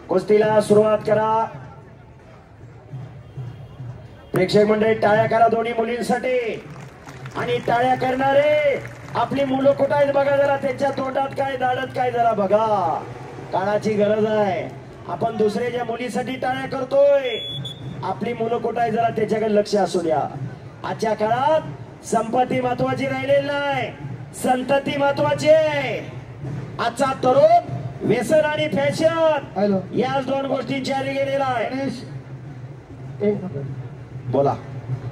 कुस्तीला सुरुवात करा. प्रेक्षक मंडळी टाळ्या करा दोन्ही मुलींसाठी. आणि टाळ्या करणारे आपली मुलं कुठं आहेत बघा जरा. त्यांच्या तोंडात काय दाढत काय जरा बघा. काळाची गरज आहे. आपण दुसऱ्याच्या मुलीसाठी टाळ्या करतोय. आपली मुलं कुठं आहे जरा त्याच्याकडे लक्ष असू द्या. आजच्या काळात संपत्ती महत्वाची राहिलेली नाही, संतती महत्वाची आहे. आजचा तरुण व्यसन आणि फॅशन या दोन गोष्टींची आधी गेलेला आहे. बोला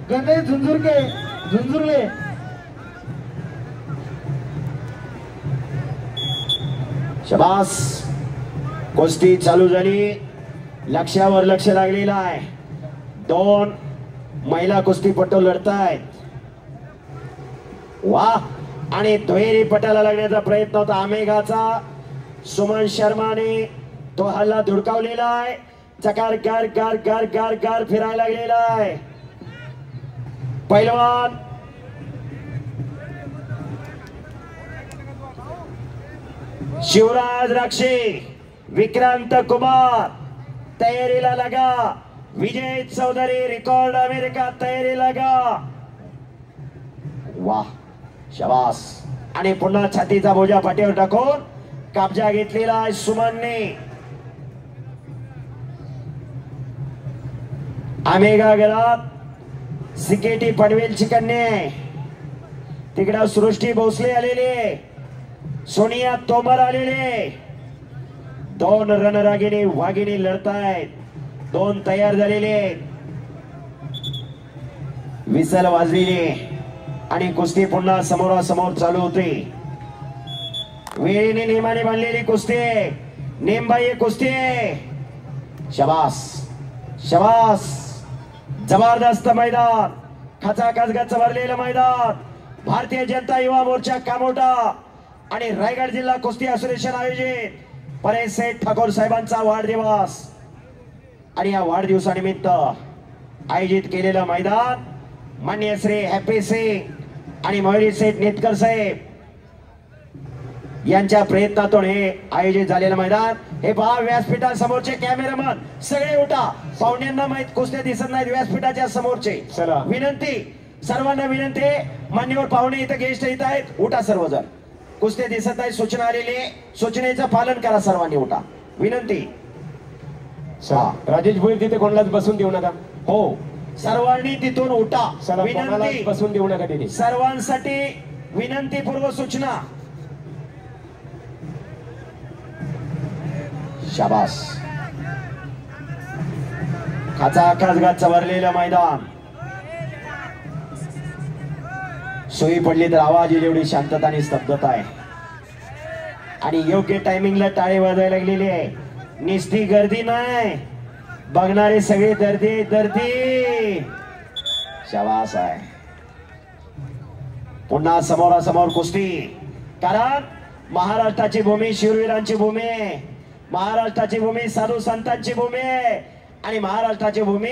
गणेश झुंझुरले. शबास. कुस्ती चालू झाली. लक्ष्यावर लक्ष लागलेलं आहे. दोन महिला कुस्तीपटू लढतायत. वाह. आणि दुहेरी पटाला लागण्याचा प्रयत्न होता आमेगाचा. सुमन शर्माने तो हल्ला धुडकावलेला आहे. चकार गार गार गार गार गार फिरायला लागलेला आहे. पैलवान शिवराज राक्षे, विक्रांत कुमार तयारीला लगा. विजय चौधरी रेकॉर्ड अमेरिका तयारीला लगा. वाह शबास. आणि पुन्हा छातीचा बोजा पाठीवर टाकून कब्जा घेतलेला आहे सुमनने. आमेगा गडात सिकेटी पनवेलची कन्या. तिकडे सृष्टी भोसले आलेले, सोनिया तोमर आलेले. दोन रणरागिणी वाघिणी लढतायत. दोन तयार झालेले, विसल वाजलेले आणि कुस्ती पुन्हा समोरासमोर चालू होते. वेळेने नेमाने बांधलेली कुस्ती, नेमबाई कुस्ती. शबास शबास. जबरदस्त मैदान, खचाखच गच्च भरलेलं मैदान. भारतीय जनता युवा मोर्चा कामोटा आणि रायगड जिल्हा कुस्ती असोसिएशन आयोजित परेश सेठ ठाकूर साहेबांचा वाढदिवस आणि या वाढदिवसानिमित्त आयोजित केलेलं मैदान मान्य श्री हॅपी सिंग आणि मयुरी सेठ नेतकर साहेब यांच्या प्रयत्नातून हे आयोजित झालेलं मैदान. हे पहा व्यासपीठासमोरचे कॅमेरामन सगळे उठा. पाहुण्यांना माहित कुस्त्या दिसत नाहीत व्यासपीठाच्या समोरचे. विनंती, सर्वांना विनंती. मान्यवर पाहुणे इथं गेस्ट येत आहेत, उठा सर्वजण. कुस्त्या दिसत नाही, सूचना आलेली, सूचनेचं पालन करा. सर्वांनी उठा, विनंती. राजेश भोईर तिथे कोणालाच बसून देऊ नका. हो, सर्वांनी तिथून उठा. विनंती, बसून देऊ नका तिथे. सर्वांसाठी विनंती पूर्व सूचना. शाबास. खचाखच गच्च भरलेलं मैदान. सोयी पडली तर आवाज येईल एवढी शांतता आणि स्तब्धता आहे. आणि योग्य टायमिंगला टाळी वाजायला लागलेली आहे. निस्ती गर्दी नाही, बघणारे सगळे दर्दी. शाबास आहे. पुन्हा समोरासमोर कुस्ती. कारण महाराष्ट्राची भूमी शूरवीरांची भूमी आहे. महाराष्ट्राची भूमी साधू संतांची भूमी आहे. आणि महाराष्ट्राची भूमी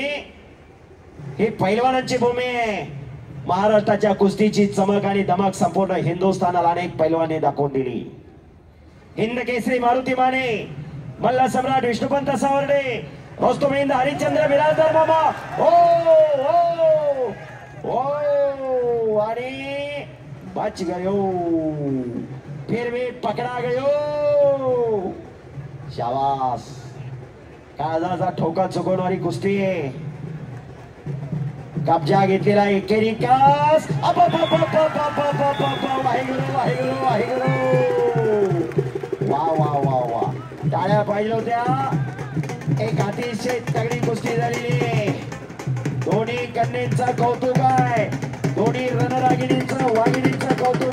ही पैलवानांची भूमी आहे. महाराष्ट्राच्या कुस्तीची चमक आणि धमक संपूर्ण हिंदुस्थानाला अनेक पैलवानी दाखवून दिली. हिंद केसरी मारुती माने, मल्ल सम्राट विष्णुपंत सावर्डे, रोस्तुमिंद हरिश्चंद्र बिराजदार मामा. ओ आणि बच गयो, फिर भी पकड़ा गयो. शाबास. काळजाचा ठोका चुकवणारी कुस्ती आहे. कब्जा घेतलेला एकेरी कास. वा वा वा वा. टाळ्या पाहिजे होत्या. एक अतिशय तगडी कुस्ती झालेली. दोन्ही कन्यांचं कौतुक आहे. दोन्ही रणरागिणींचं वाघिणींचं कौतुक